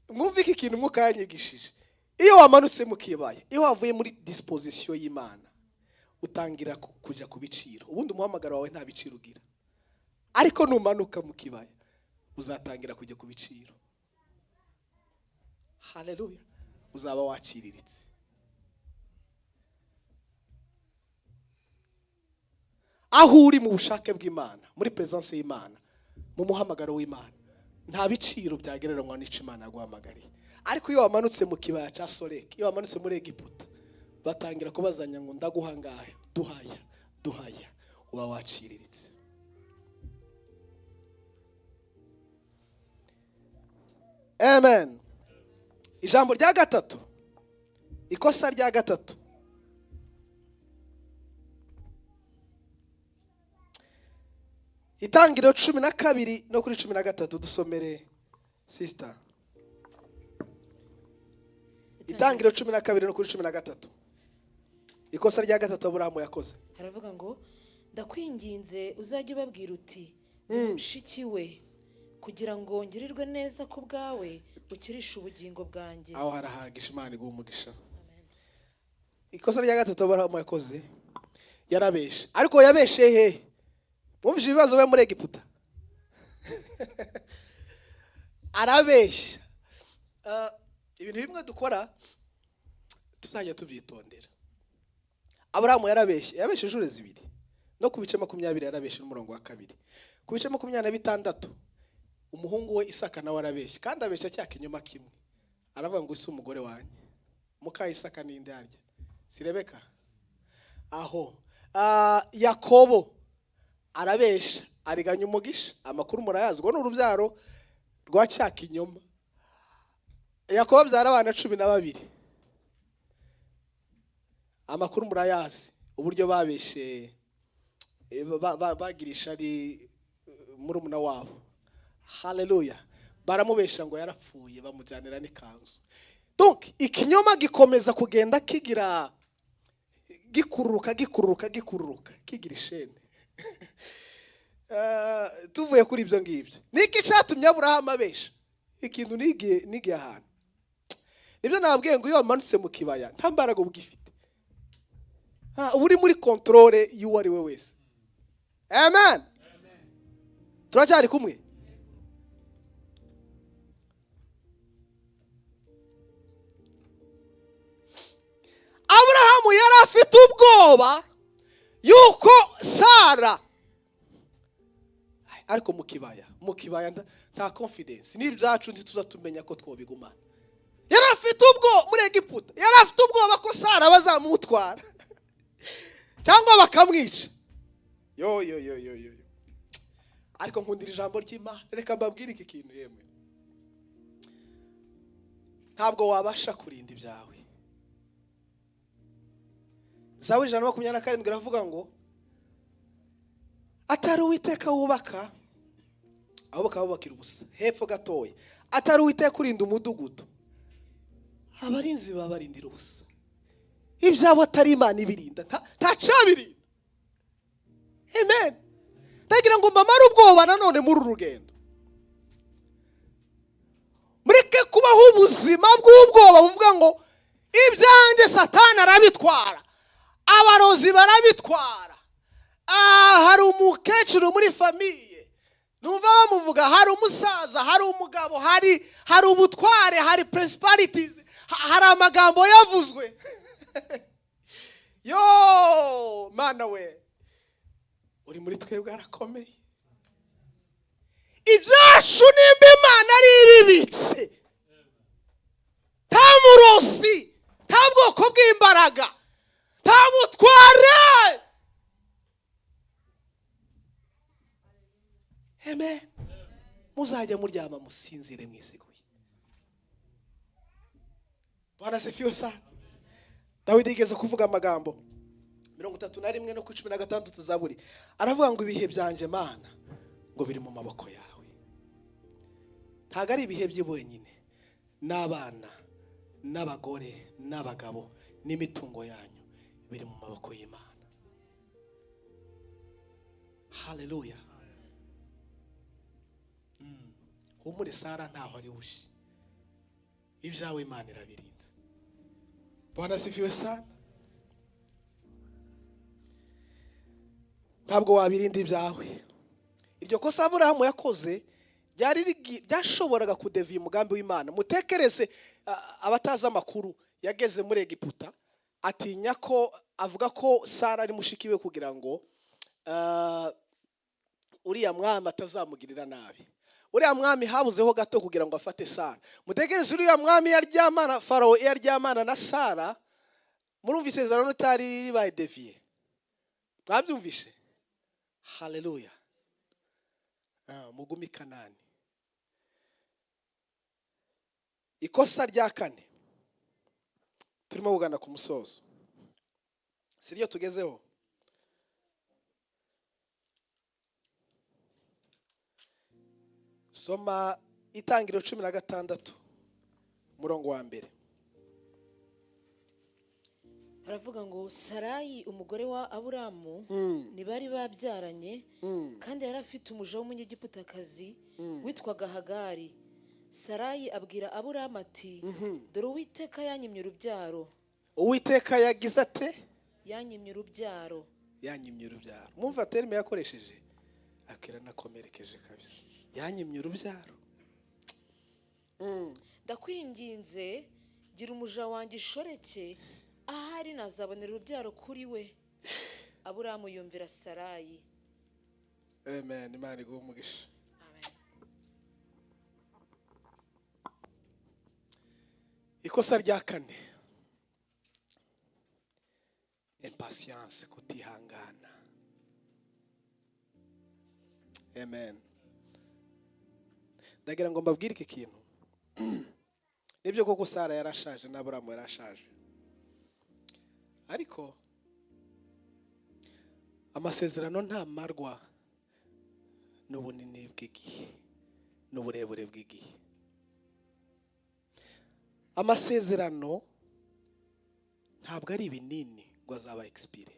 Mwumve iki kintu Mwuka yanyigishije. Iyo wamanutse mu kibaya, iyo wavuye muri disposition y'Imana, utangira kujya ku biciro. Ubundi umuhamagaro wawe nta biciro ugira, ariko numanuka mu kibaya uzatangira kujya ku biciro. Haleluya, uzaba waciriritse. Aho uri mu bushake bw'Imana, muri presence y'Imana, mu muhamagaro w'Imana, nta biciro byagereranywa n'icyo Imana yaguhamagariye. Ariko iyo wamanutse mu kibaya cya Soreke, iyo wamanutse muri Egiputa, batangira kubazanya ngo ndaguha ngahe, duhaya, uba waciriritse. Amen. Ijambo rya gatatu, ikosa rya gatatu, Itangiriro 12 no kuri 13 dusomere sister. Itangiriro 12 no kuri 13. Ikosa rya gatatu Aburahamu yakoze. Haravuga ngo ndakwinginze uzajye ubabwira uti mushiki we kugira ngo ngirirwe neza ku bwawe ukirisha ubugingo bwanjye. Aho harahagisha Imana iguha umugisha. Amen. Ikosa rya gatatu Aburahamu yakoze, yarabeshe. Ariko yabeshe he? Mwumvise ibibazo byo muri Egiputa. Arabesha. Ibintu bimwe dukora tuzajya tubyitondera. Aburahamu yarabeshe, yabeshe inshuro 2. No ku bice 20 yarabeshe n'umurongo wa 2. Ku bice 26 umuhungu we Isaka nawe arabeshe, kandi abesha cyakinyoma kimwe. Aravuga ngo isi umugore wanjye. Muka Isaka ninde arya? Si Rebeka? Aho. Yakobo arabesha, ariganya umugisha. Amakuru murayazi, ngo n'urubyaro rwa cyakinyoma. Yakobo byara abana 12. Amakuru murayazi, uburyo babeshe bagirisha ari murumuna wabo. Haleluya. Baramubesha ngo yarapfuye, bamujyanira n'ikanzu. Donc ikinyoma gikomeza kugenda kigira gikururuka kigira ishene. Tuvuye kuri ibyo ngibyo, niki cyatumye Aburahamu abesha? Ikintu nigiye ahantu. Nibyo nababwiye ngo iyo wamanutse mu kibaya nta mbaraga ubwifite. Uri muri controle y'uwo ari we wese. Amen. Turacyari kumwe? Aburahamu yari afite ubwoba yuko Sara, ariko mu kibaya nta confidence n'ibyacu ntituzatumenya ko twobigumana. Yari afite ubwoba muri Egiputa, yari afite ubwoba ko Sara bazamutwara cyangwa bakamwica. Yo. Ariko nkundira ijambo ry'Imana, reka mbabwire iki kintu yemwe. Ntabwo wabasha kurinda ibyawe. Zaburi 127 iravuga ngo atari Uwiteka wubaka, abo bakabubakira ubusa. Hepfo gatoya, atari Uwiteka kurinda umudugudu, abarinzi babarindira ubusa. Ibyabo atari Imana ibirinda, ntacabirinda. Amen. Ndagira ngo mbamare ubwoba nanone muri urugendo. Mureke kubaho ubuzima bw'ubwoba buvuga ngo ibyanjye Satani arabitwara, abarozi barabitwara. Hari umukecuru muri famiye, numva bamuvuga, hari umusaza, hari umugabo, hari ubutware, hari principalities, hari amagambo yavuzwe. Yo mana we, uri muri twebwe arakomeye. Ibyacu nimba Imana ari iribitse, nta murozi, ntabwo bwoko bw'imbaraga, nta butware. Amen. Muzajya muryama musinzire mwisiguye. Bwana asifiwe sana. Dawidi yigeze kuvuga amagambo 31 no ku 16 Zaburi. Aravuga ngo ibihe byanje Mana ngo biri mu maboko yawe. Ntago ari ibihe by'ibonyine, n'abana n'abagore n'abagabo n'imitungo yanyu biri mu maboko y'Imana. Haleluya. Humure Sara ntaho ari bushi, ibyawe Imana irabirinze. Bwana asifiwe sana. Ntabwo wabirinda ibyawe. Iryo kosa Aburahamu yakoze byashoboraga kudeviya umugambi w'Imana. Mutekereze abatazi amakuru, yageze muri Egiputa, atinya ko avuga ko Sara ari mushiki we kugira ngo uriya mwami atazamugirira nabi. Uriya mwami habuzeho gato kugira ngo afate Sara. Mutekereze uriya mwami yaryamana, Farawo yaryamana na Sara, murumva isezerano ritari ribaye deviye. Mwabyumvishe? Haleluya. Mugumi Kanani. Ikosa rya kane, turimo kugana ku musozo, siryo tugezeho. Soma Itangiriro 16 murongo wa mbere. Aravuga ngo Sarayi umugore wa Aburamu ntibari babyaranye, kandi yari afite umuja w'umunyegiputakazi witwaga Hagari. Sarayi abwira Aburamu ati, dore Uwiteka yanyimye urubyaro. Uwiteka yagize ate? Yanyimye urubyaro. Yanyimye urubyaro. Mwumva terime yakoresheje, akira nakomerekeje kabisa. Yanyimye urubyaro. Ndakwinginze gira umuja wanjye ishoreke, ahari nazabonera urubyaro kuri we. Aburamu yumvira Sarayi. Amen. Imana iguhe umugisha. Amen. Ikosa rya kane, impatience, kutihangana. Amen. Ndagira ngo mbabwire iki kintu. Nibyo koko Sara yarashaje na Aburamu yarashaje, ariko amasezerano ntamarwa n'ubunini bw'igihe n'uburebure bw'igihe. Amasezerano ntabwo ari ibinini ngo azaba expire.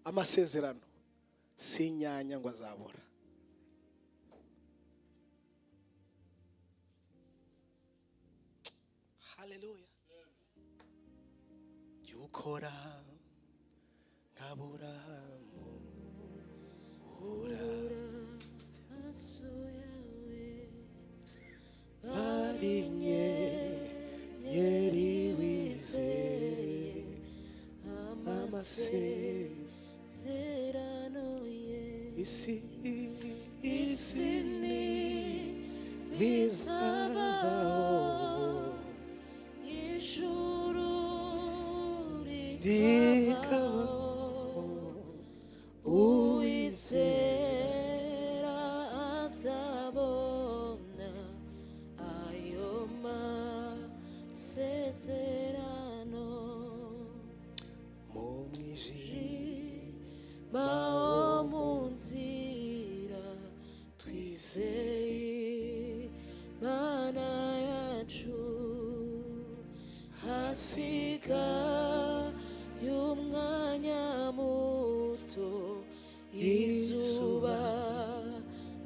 Amasezerano si inyanya ngo azabora. Haleluya. Yukora nk'Aburahamu, ura maso yawe bari nyenyeri wizeye amasezerano ye. isi ni bizabaho, ijuru rikabaho, uwizera azabona ayo masezerano. mu mwijima bawo mu nzira twizeye Imana yacu, hasigaye umwanya muto izuba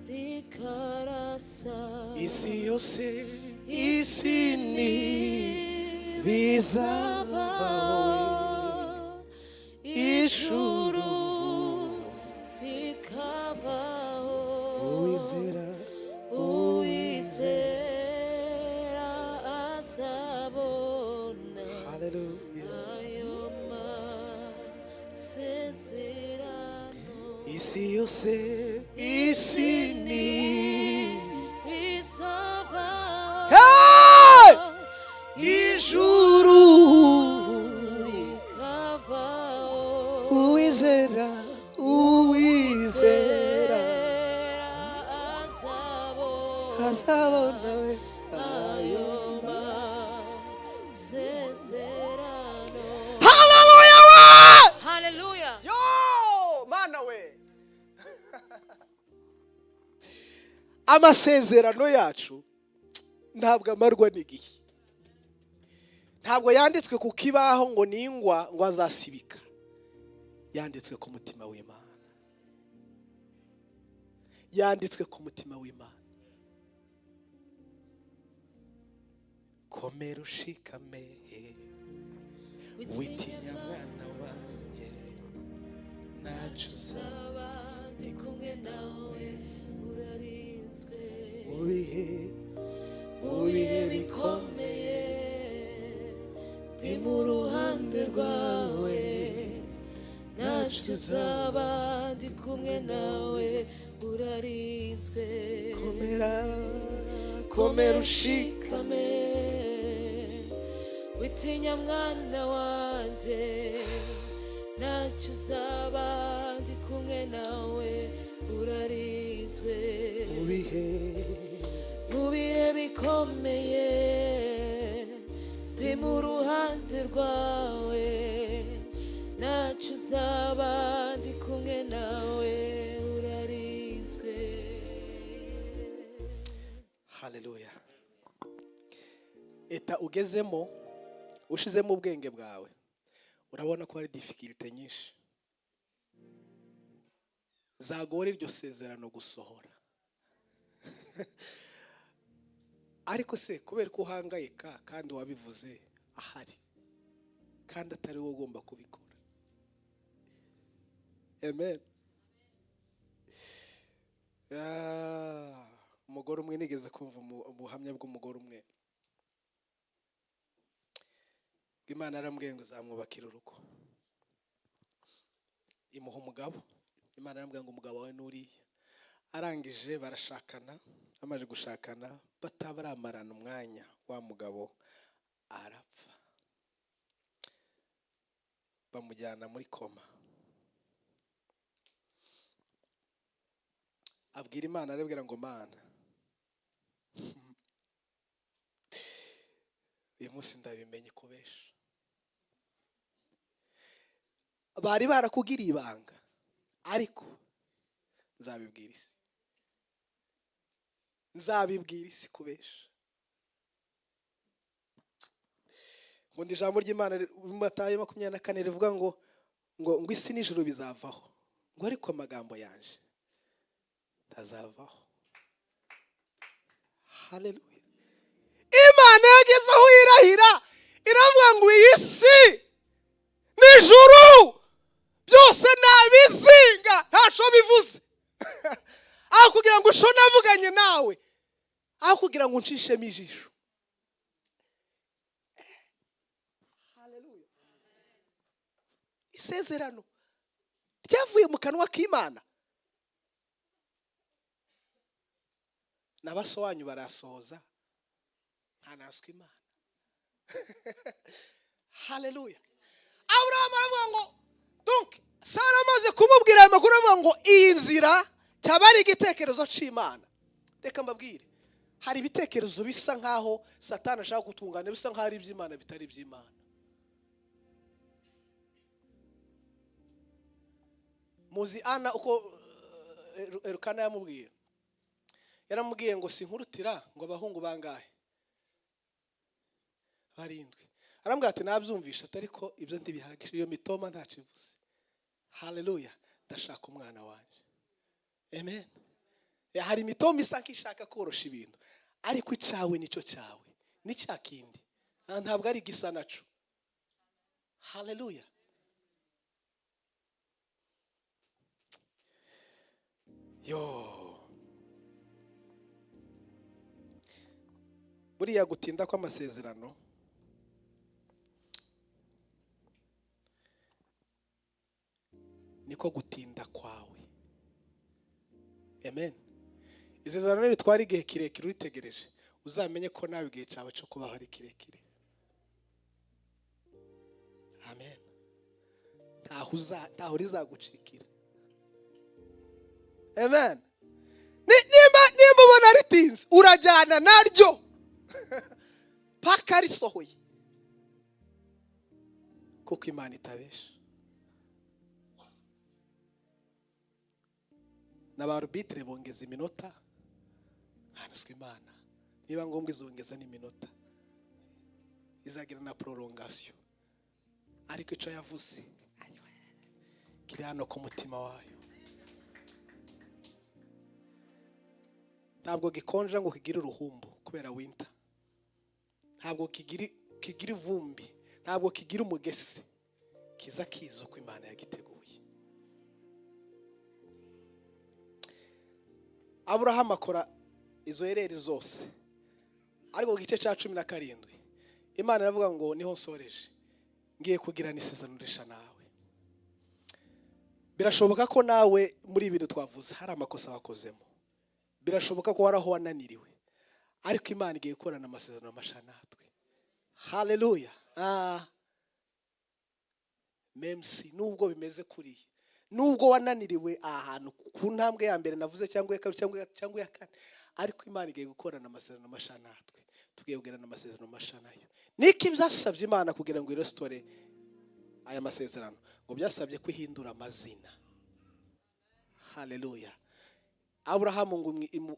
rikarasa. isi yose, isi ni bizabaho, ijuru rikabaho, uwizera azabona haleluya. ayo masezerano. Isi yose, isi ni bizabaho, hey! amasezerano. haleluya we Haleluya. yo mana we amasezerano yacu ntabwo amarwa n'igihe, ntabwo yanditswe ku kibaho ngo ningwa ngo azasibika, yanditswe ku mutima w'Imana, yanditswe ku mutima w'Imana. komera ushikame witinya mwana wanjye, ntacyo uzaba, ndi kumwe nawe urarinzwe mu bihe bikomeye, ndi mu ruhande rwawe, ntacyo uzaba, ndi kumwe nawe urarinzwe. komera ushikame witinya mwana wanjye, ntacyo uzaba, ndi kumwe nawe urarinzwe mu bihe bikomeye, ndi mu ruhande rwawe, ntacyo uzaba, ndi kumwe nawe urarinzwe. haleluya. Eta ugezemo ushizemo ubwenge bwawe, urabona ko hari difficulty nyinshi zagora iryo sezerano gusohora. ariko se kubera ko uhangayika kandi wabivuze ahari kandi atari wowe ugomba kubikora. Amen. Umugore umwe nigeze kumva ubuhamya bw'umugore umwe, Imana arambwiye ngo uzamwubakira urugo, imuha umugabo. Imana arambwiye ngo umugabo wawe n'uriya. Arangije barashakana, amaze gushakana batabaramarana umwanya, wa mugabo arapfa, bamujyana muri koma. Abwira Imana, arabwira ngo Mana, uyu munsi ndabimenye kubesha. Bari barakugiriye ibanga, ariko nzabibwira isi, nzabibwira isi kubesha. Ngundi ijambo ry'Imana mu Matayo 24 rivuga ngo isi n'ijuru bizavaho, ngo ariko amagambo yanje tazavaho. Haleluya. Imana yageze aho irahira, iravuga ngo iyi si n'ijuru byose nabizinga, ntaco bivuze. Aho kugira ngo usho navuganye nawe, aho kugira ngo unshishemo ijisho. Haleluya. Isezerano ryavuye mu kanwa k'Imana, n'abaso wanyu barasohoza, ntanaswe Imana. Haleluya. Abraham aravuga ngo donc Sara amaze kumubwira aya makuru, avuga ngo iyi nzira cyaba ari igitekerezo c'Imana. Reka mbabwire, hari ibitekerezo bisa nkaho Satani ashaka gutungana, bisa nkaho ari iby'Imana bitari iby'Imana. Muzi Ana uko Elukana yamubwiye, yaramubwiye ngo sinkurutira ngo abahungu bangahe? 7. Arambwira ati nabyumvisha, ariko ibyo ntibihagije, iyo mitoma ntacivuze. Haleluya. Ndashaka umwana wanje. Amen. Hari imitoma isa nk'ishaka korosha ibintu, ariko icawe nico cawe, ni cya kindi, ntabwo ari gisa naco. Haleluya. Buriya gutinda kw'amasezerano niko gutinda kwawe. Amen. Isezerano ritwara igihe kirekire uritegereje, uzamenye ko nawe igihe cyawe cyo kubaho ari kirekire. Amen. Ntaho rizagucikira. Amen. Nimba ubona ritinze, urajyana naryo paka risohoye. kuko Imana itabesha. N'abarbitre bongeza iminota, haniswe Imana niba ngombwa izongeza n'iminota, izagira na prolongation, ariko ico yavuze kiri hano ku mutima wayo. Ntabwo gikonja ngo kigire uruhumbu kubera winter, ntabwo kigira ivumbi, ntabwo kigira umugesi, kiza kizo ko Imana yagiteguye. Aburahamu akora izo hereri zose, ariko gice cya 17 Imana iravuga ngo niho nsoreje, ngiye kugirana isezerano risha nawe. Birashoboka ko nawe muri ibintu twavuze hari amakosa wakozemo, birashoboka ko waraho wananiriwe, ariko Imana igiye gukorana amasezerano masha natwe. Haleluya. Memsi nubwo bimeze kuri, nubwo wananiriwe ahantu ku ntambwe ya mbere navuze cyangwa ya kabiri cyangwa ya kane, ariko Imana igiye gukorana amasezerano masha natwe, tugiye kugirana amasezerano masha nayo. Niki byasabye Imana kugira ngo irestore aya masezerano? Ngo byasabye kwihindura amazina. Haleluya. Aburahamu ngo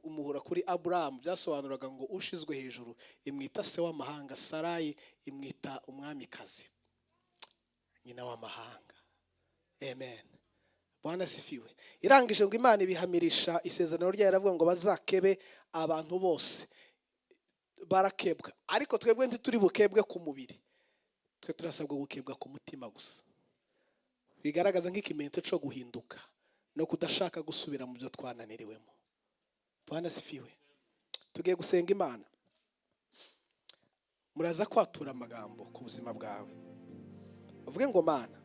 umuhura kuri Aburahamu byasobanuraga ngo ushizwe hejuru, imwita se w'amahanga. Sarayi imwita umwamikazi, nyina w'amahanga. Amen. Bwana sifiwe. Irangije ngo Imana ibihamirisha isezerano ryayo, iravuga ngo bazakebe abantu bose barakebwa, ariko twebwe ntituri bukebwe ku mubiri, twe turasabwa gukebwa ku mutima gusa. Bigaragaza nk'ikimenyetso cyo guhinduka no kudashaka gusubira mu byo twananiriwemo. Bwana sifiwe. Tugiye gusenga Imana. Muraza kwatura amagambo ku buzima bwawe, uvuge ngo Mana,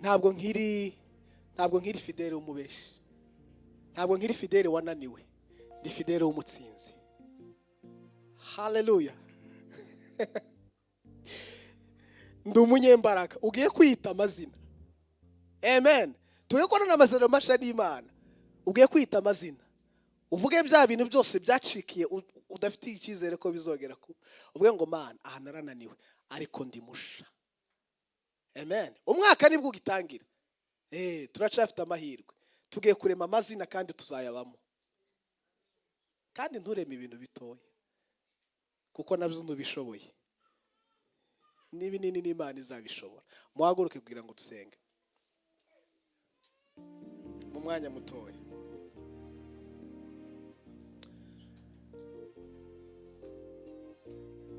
ntabwo nkiri Fidele w'umubeshi, ntabwo nkiri Fidele wananiwe, ndi Fidele w'umutsinzi. Haleluya. Ndi umunyembaraga. Ugiye kwita amazina. Amen. Tugiye korana amasezerano masha n'Imana. Ugiye kwita amazina, uvuge bya bintu byose byacikiye udafite icyizere ko bizogera ku. Uvuge ngo Mana, aha narananiwe ariko ndi musha. Amen. Umwaka nibwo ugitangira. Turacafite amahirwe. Tugiye kurema amazina kandi tuzayabamo. Kandi ntureme ibintu bitoye, kuko nabyo ntubishoboye. N'ibinini n'Imana izabishobora. Muhaguruke kugira ngo dusenge mu mwanya mutoya.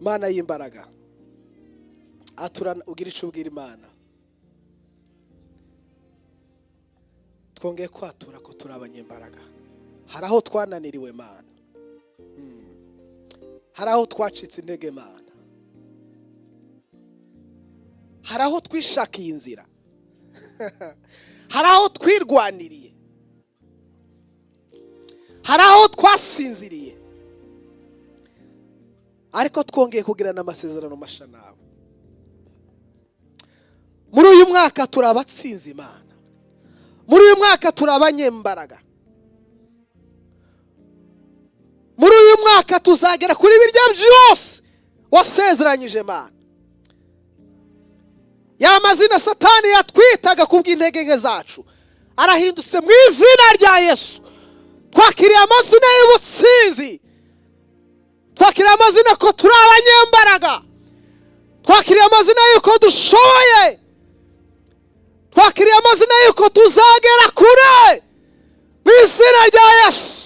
Mana y'imbaraga, aturana ugira icyo ubwira Imana. Twongeye kwatura ko turi abanyembaraga. Hari aho twananiriwe Mana, hari aho twacitse intege Mana, hari aho twishakiye inzira, hari aho twirwaniriye, hari aho twasinziriye, ariko twongeye kugirana amasezerano masha nawe. Muri uyu mwaka turi abatsinzi Imana, muri uyu mwaka turi abanyembaraga, muri uyu mwaka tuzagera kuri birya byose wasezeranyije Mana. Ya mazina Satani yatwitaga kubw'intege nke zacu arahindutse mu izina rya Yesu. Twakiriye amazina y'ubutsinzi, twakiriye amazina ko turi abanyembaraga, twakiriye amazina y'uko dushoboye, twakiriye amazina y'uko tuzagera kure mu izina rya Yesu.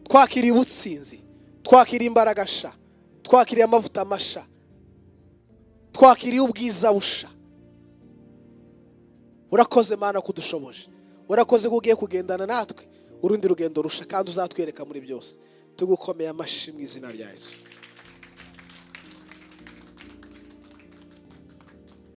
Twakiriye ubutsinzi, twakiriye imbaraga sha, twakiriye amavuta masha, twakiriye ubwiza busha. Urakoze Mana kudushoboje, urakoze ko ugiye kugendana natwe urundi rugendo rusha, kandi uzatwereka muri byose. Tugukomeye amashyi mu izina rya Yesu.